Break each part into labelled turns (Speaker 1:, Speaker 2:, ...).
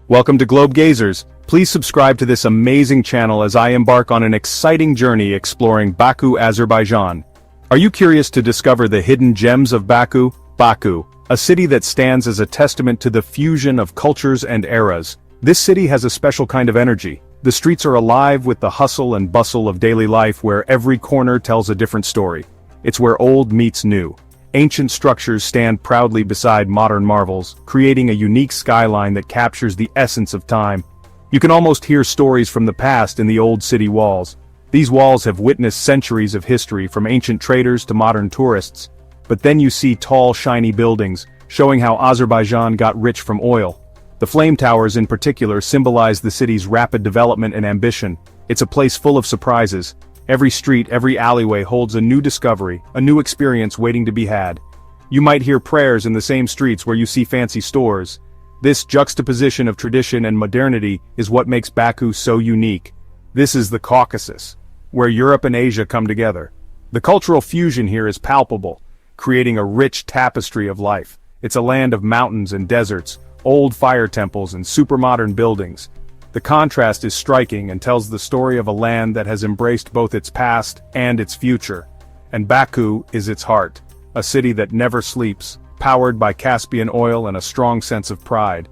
Speaker 1: Welcome to Globe Gazers. Please subscribe to this amazing channel as I embark on an exciting journey exploring Baku, Azerbaijan. Are you curious to discover the hidden gems of Baku? Baku, a city that stands as a testament to the fusion of cultures and eras. This city has a special kind of energy. The streets are alive with the hustle and bustle of daily life where every corner tells a different story. It's where old meets new. Ancient structures stand proudly beside modern marvels, creating a unique skyline that captures the essence of time. You can almost hear stories from the past in the old city walls. These walls have witnessed centuries of history from ancient traders to modern tourists. But then you see tall, shiny buildings, showing how Azerbaijan got rich from oil. The flame towers in particular symbolize the city's rapid development and ambition. It's a place full of surprises. Every street, every alleyway holds a new discovery, a new experience waiting to be had. You might hear prayers in the same streets where you see fancy stores. This juxtaposition of tradition and modernity is what makes Baku so unique. This is the Caucasus, where Europe and Asia come together. The cultural fusion here is palpable, creating a rich tapestry of life. It's a land of mountains and deserts, old fire temples and super-modern buildings. The contrast is striking and tells the story of a land that has embraced both its past and its future. And Baku is its heart, a city that never sleeps, powered by Caspian oil and a strong sense of pride.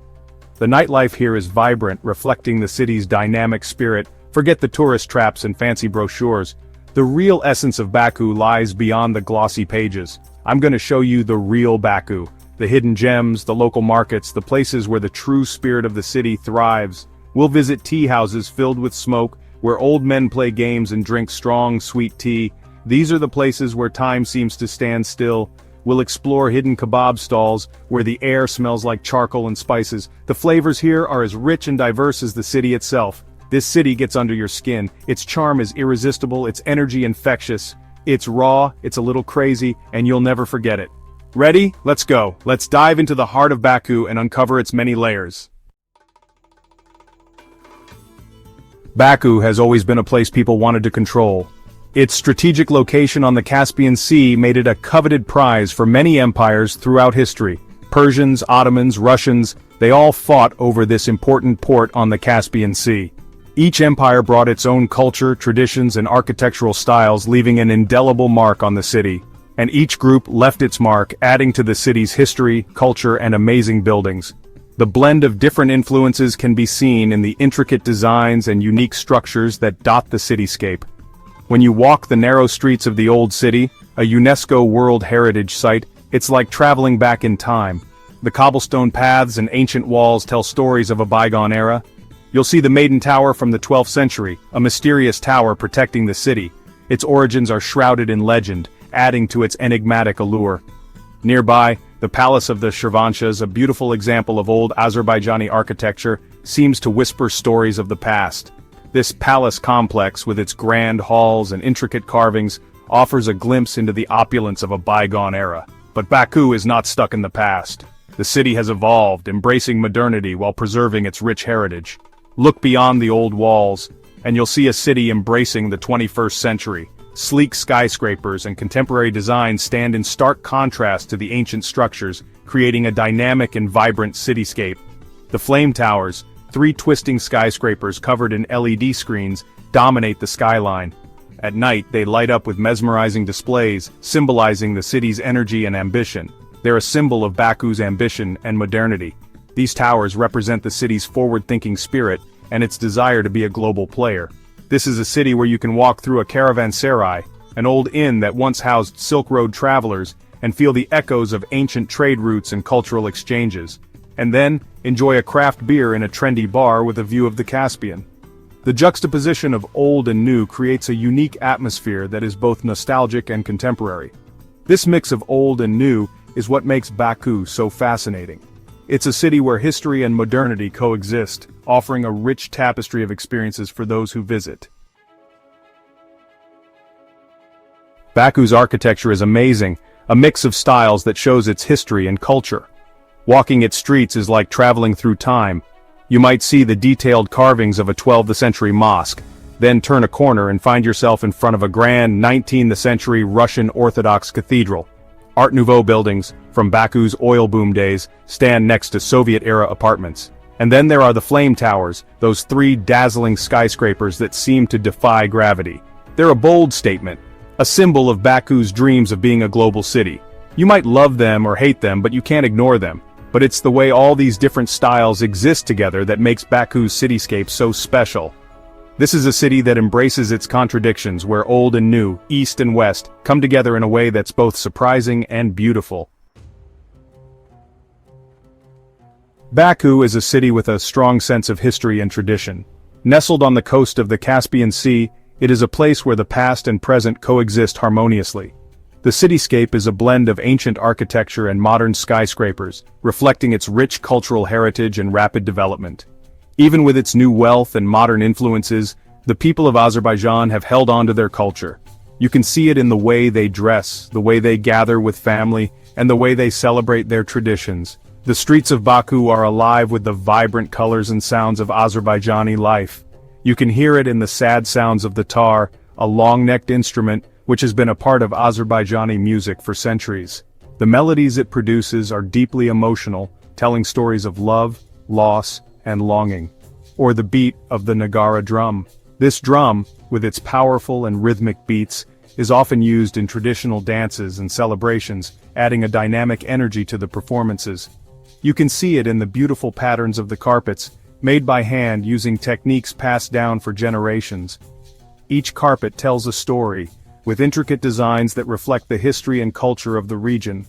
Speaker 1: The nightlife here is vibrant, reflecting the city's dynamic spirit. Forget the tourist traps and fancy brochures. The real essence of Baku lies beyond the glossy pages. I'm going to show you the real Baku, the hidden gems, the local markets, the places where the true spirit of the city thrives. We'll visit tea houses filled with smoke, where old men play games and drink strong, sweet tea. These are the places where time seems to stand still. We'll explore hidden kebab stalls, where the air smells like charcoal and spices. The flavors here are as rich and diverse as the city itself. This city gets under your skin. Its charm is irresistible, its energy infectious. It's raw, it's a little crazy, and you'll never forget it. Ready? Let's go. Let's dive into the heart of Baku and uncover its many layers. Baku has always been a place people wanted to control. Its strategic location on the Caspian Sea made it a coveted prize for many empires throughout history. Persians, Ottomans, Russians, they all fought over this important port on the Caspian Sea. Each empire brought its own culture, traditions, and architectural styles, leaving an indelible mark on the city. And each group left its mark, adding to the city's history, culture, and amazing buildings. The blend of different influences can be seen in the intricate designs and unique structures that dot the cityscape. When you walk the narrow streets of the old city, a UNESCO World Heritage Site, it's like traveling back in time. The cobblestone paths and ancient walls tell stories of a bygone era. You'll see the Maiden Tower from the 12th century, a mysterious tower protecting the city. Its origins are shrouded in legend, adding to its enigmatic allure. Nearby, the Palace of the Shirvanshahs, a beautiful example of old Azerbaijani architecture, seems to whisper stories of the past. This palace complex, with its grand halls and intricate carvings, offers a glimpse into the opulence of a bygone era. But Baku is not stuck in the past. The city has evolved, embracing modernity while preserving its rich heritage. Look beyond the old walls, and you'll see a city embracing the 21st century. Sleek skyscrapers and contemporary designs stand in stark contrast to the ancient structures, creating a dynamic and vibrant cityscape. The flame towers, three twisting skyscrapers covered in LED screens, dominate the skyline. At night, they light up with mesmerizing displays, symbolizing the city's energy and ambition. They're a symbol of Baku's ambition and modernity. These towers represent the city's forward-thinking spirit and its desire to be a global player. This is a city where you can walk through a caravanserai, an old inn that once housed Silk Road travelers, and feel the echoes of ancient trade routes and cultural exchanges. And then, enjoy a craft beer in a trendy bar with a view of the Caspian. The juxtaposition of old and new creates a unique atmosphere that is both nostalgic and contemporary. This mix of old and new is what makes Baku so fascinating. It's a city where history and modernity coexist, offering a rich tapestry of experiences for those who visit. Baku's architecture is amazing, a mix of styles that shows its history and culture. Walking its streets is like traveling through time. You might see the detailed carvings of a 12th century mosque, then turn a corner and find yourself in front of a grand 19th century Russian Orthodox cathedral. Art Nouveau buildings, from Baku's oil boom days, stand next to Soviet-era apartments. And then there are the flame towers, those three dazzling skyscrapers that seem to defy gravity. They're a bold statement, a symbol of Baku's dreams of being a global city. You might love them or hate them, but you can't ignore them. But it's the way all these different styles exist together that makes Baku's cityscape so special. This is a city that embraces its contradictions, where old and new, east and west, come together in a way that's both surprising and beautiful. Baku is a city with a strong sense of history and tradition. Nestled on the coast of the Caspian Sea, it is a place where the past and present coexist harmoniously. The cityscape is a blend of ancient architecture and modern skyscrapers, reflecting its rich cultural heritage and rapid development. Even with its new wealth and modern influences, the people of Azerbaijan have held on to their culture. You can see it in the way they dress, the way they gather with family, and the way they celebrate their traditions. The streets of Baku are alive with the vibrant colors and sounds of Azerbaijani life. You can hear it in the sad sounds of the tar, a long-necked instrument, which has been a part of Azerbaijani music for centuries. The melodies it produces are deeply emotional, telling stories of love, loss, and longing. Or the beat of the Nagara drum. This drum, with its powerful and rhythmic beats, is often used in traditional dances and celebrations, adding a dynamic energy to the performances. You can see it in the beautiful patterns of the carpets, made by hand using techniques passed down for generations. Each carpet tells a story, with intricate designs that reflect the history and culture of the region.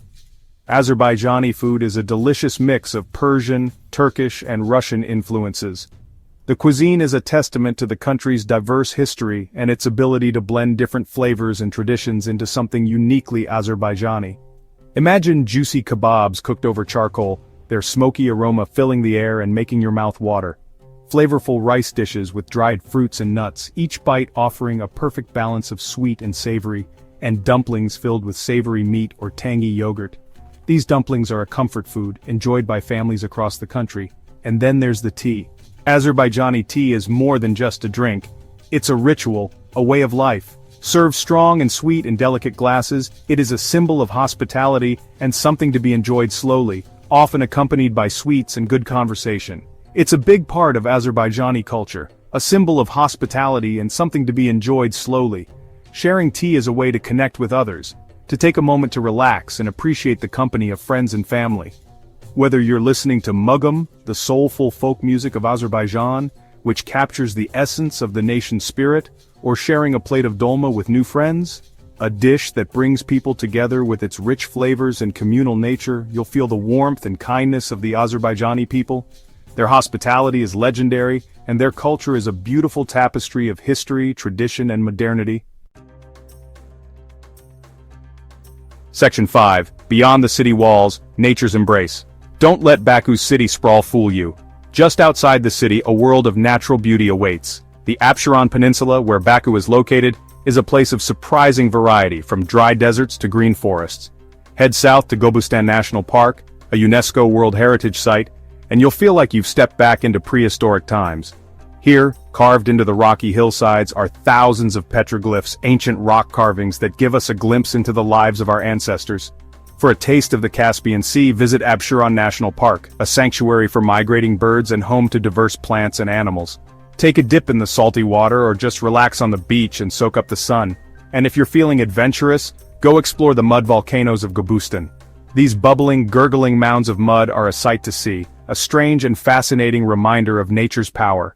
Speaker 1: Azerbaijani food is a delicious mix of Persian, Turkish, and Russian influences. The cuisine is a testament to the country's diverse history and its ability to blend different flavors and traditions into something uniquely Azerbaijani. Imagine juicy kebabs cooked over charcoal, their smoky aroma filling the air and making your mouth water. Flavorful rice dishes with dried fruits and nuts, each bite offering a perfect balance of sweet and savory, and dumplings filled with savory meat or tangy yogurt. These dumplings are a comfort food, enjoyed by families across the country. And then there's the tea. Azerbaijani tea is more than just a drink. It's a ritual, a way of life. Served strong and sweet in delicate glasses, it is a symbol of hospitality and something to be enjoyed slowly, often accompanied by sweets and good conversation. It's a big part of Azerbaijani culture, a symbol of hospitality and something to be enjoyed slowly. Sharing tea is a way to connect with others, to take a moment to relax and appreciate the company of friends and family. Whether you're listening to Mugam, the soulful folk music of Azerbaijan, which captures the essence of the nation's spirit, or sharing a plate of dolma with new friends, a dish that brings people together with its rich flavors and communal nature, you'll feel the warmth and kindness of the Azerbaijani people. Their hospitality is legendary, and their culture is a beautiful tapestry of history, tradition, and modernity. Section 5. Beyond the city walls, nature's embrace. Don't let Baku's city sprawl fool you. Just outside the city, a world of natural beauty awaits. The Absheron Peninsula, where Baku is located, is a place of surprising variety, from dry deserts to green forests. Head south to Gobustan National Park, a UNESCO World Heritage Site, and you'll feel like you've stepped back into prehistoric times. Here, carved into the rocky hillsides, are thousands of petroglyphs, ancient rock carvings that give us a glimpse into the lives of our ancestors. For a taste of the Caspian Sea, visit Absheron National Park, a sanctuary for migrating birds and home to diverse plants and animals. Take a dip in the salty water or just relax on the beach and soak up the sun. And if you're feeling adventurous, go explore the mud volcanoes of Gobustan. These bubbling, gurgling mounds of mud are a sight to see, a strange and fascinating reminder of nature's power.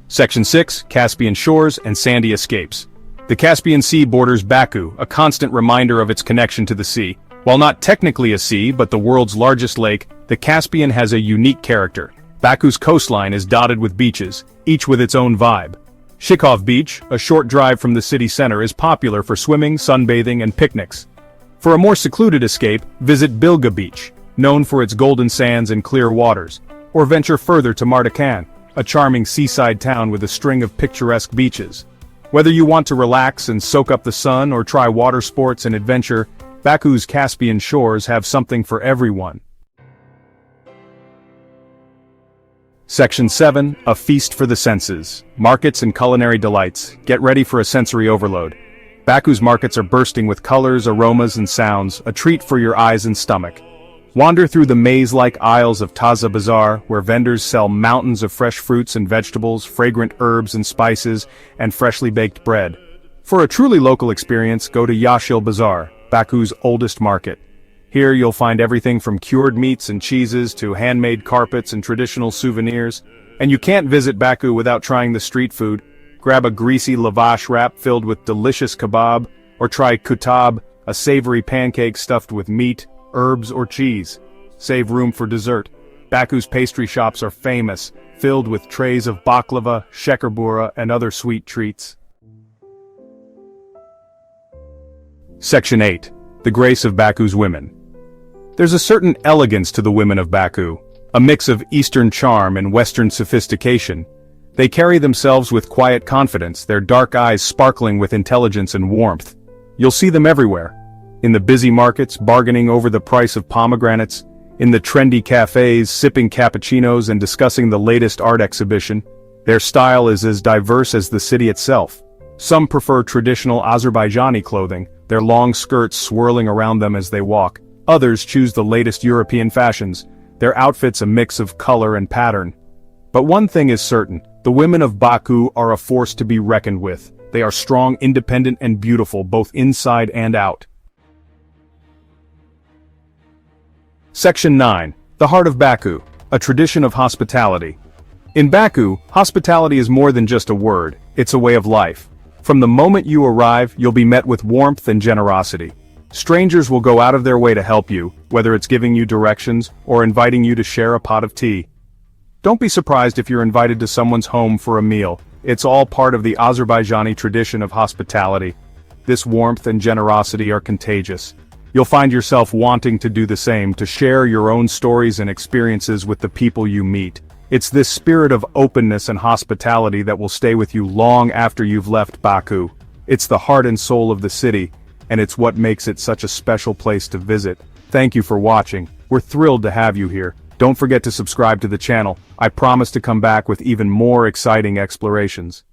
Speaker 1: Section 6. Caspian Shores and Sandy Escapes. The Caspian Sea borders Baku, a constant reminder of its connection to the sea. While not technically a sea, but the world's largest lake, the Caspian has a unique character. Baku's coastline is dotted with beaches, each with its own vibe. Shikov Beach, a short drive from the city center, is popular for swimming, sunbathing, and picnics. For a more secluded escape, visit Bilga Beach, known for its golden sands and clear waters, or venture further to Martakan, a charming seaside town with a string of picturesque beaches. Whether you want to relax and soak up the sun or try water sports and adventure, Baku's Caspian Shores have something for everyone. Section 7. A feast for the senses. Markets and culinary delights. Get ready for a sensory overload. Baku's markets are bursting with colors, aromas, and sounds, a treat for your eyes and stomach. Wander through the maze-like aisles of Taza Bazaar, where vendors sell mountains of fresh fruits and vegetables, fragrant herbs and spices, and freshly baked bread. For a truly local experience, go to Yashil Bazaar, Baku's oldest market. Here you'll find everything from cured meats and cheeses to handmade carpets and traditional souvenirs. And you can't visit Baku without trying the street food. Grab a greasy lavash wrap filled with delicious kebab, or try kutab, a savory pancake stuffed with meat, herbs, or cheese. Save room for dessert. Baku's pastry shops are famous, filled with trays of baklava, shekerbura, and other sweet treats. Section 8. The Grace of Baku's Women. There's a certain elegance to the women of Baku, a mix of Eastern charm and Western sophistication. They carry themselves with quiet confidence, their dark eyes sparkling with intelligence and warmth. You'll see them everywhere. In the busy markets, bargaining over the price of pomegranates, in the trendy cafes, sipping cappuccinos and discussing the latest art exhibition. Their style is as diverse as the city itself. Some prefer traditional Azerbaijani clothing, their long skirts swirling around them as they walk. Others choose the latest European fashions, their outfits a mix of color and pattern. But one thing is certain, the women of Baku are a force to be reckoned with. They are strong, independent, and beautiful, both inside and out. Section 9. The Heart of Baku, a tradition of hospitality. In Baku, hospitality is more than just a word, it's a way of life. From the moment you arrive, you'll be met with warmth and generosity. Strangers will go out of their way to help you, whether it's giving you directions or inviting you to share a pot of tea. Don't be surprised if you're invited to someone's home for a meal. It's all part of the Azerbaijani tradition of hospitality. This warmth and generosity are contagious. You'll find yourself wanting to do the same, to share your own stories and experiences with the people you meet. It's this spirit of openness and hospitality that will stay with you long after you've left Baku. It's the heart and soul of the city, and it's what makes it such a special place to visit. Thank you for watching. We're thrilled to have you here. Don't forget to subscribe to the channel. I promise to come back with even more exciting explorations.